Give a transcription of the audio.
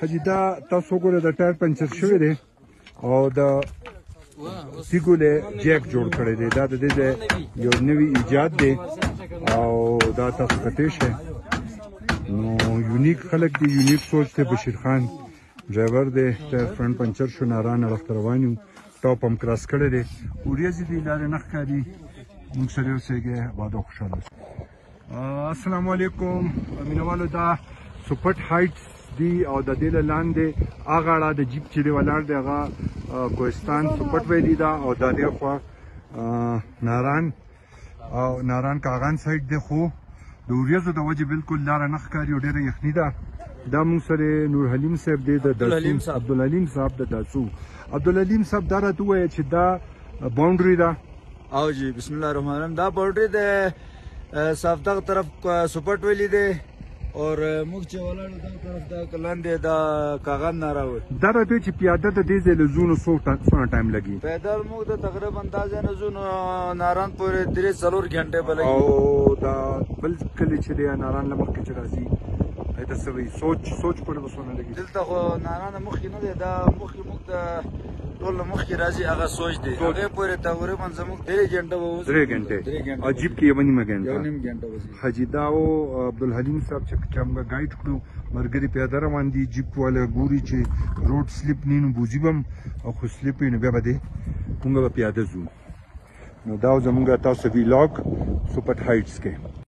حاجی دا تاسو وګورئ د ټایر پنچر شوی دی او د سیګولې جیک جوړ کړی دی. دا د دې یو نوی ایجاد دی او دا تاسو کتلی شئ. نو یونیک خلک دی، یونیک سوچ دی. بشیر خان ډرایور دی، ټایر فرنټ پنچر شو، ناران اړخ روان یو، ټاپ هم کراس کړی دی. وریځې دي، لارې نه ښکاري. موږ سره اوسېږئ، آباد او خوشحاله اوسئ. السلام علیکم مینوالو، دا سپټ هایټس دی او د دې له لاندې هغه اړه د جیپ چې دی ولاړ دی هغه کوهستان سپټ ویلي ده او د دې خوا ناران کاغان سایډ دی. خو د وریځو د وجې بالکل لاره نه ښکاري او ډېره یخني ده. دا موږ سره نور حلیم صاحب دی، د عبدالحلیم صاحب د داسو. عبدالحلیم صاحب دا راته ووایه چې دا باونډري ده. او جی بسم الله الرحمن الرحیم. دا باونډري د صافدغ طرف سپټ ویلي دی اور موږ چې ولاړو دا طرف د لاندې د کاغان ناره وي. دا راته چې پیاده د دې ځای له ځو نه څونه ټایم لګي؟ پیدل موږ د تقریبا دا ځای نه ځو ناران پورې 3-4 غنټې به لګي. او دا بل کلی چې دی ناران له مخکې چې راځي ته څه وایي؟ سوچ پورې به څونه لګي؟ دلته خو ناران مخکې نه دی، دا مخکې موږ د ټول نه مخکې راځي هغه سوچ دی. هغې پورې تقریبا زموږ 3 غنټه به وځي. 3 غنټې او جیپ کې 1 نیمه غنټه. 1 نیمه غنټه وځي. حاجي دا او عبدالحلیم صاحب چې موږ ګایډ کړو، ملګري پیاده روان دي. جیپ والا ګوري چې روډ سلیپ نه نو بوځي بم او خو سلیپ نو بیا به دی موږ به پیاده ځو. نو دا زموږ تاسو ویلاګ سپټ هایټس کې.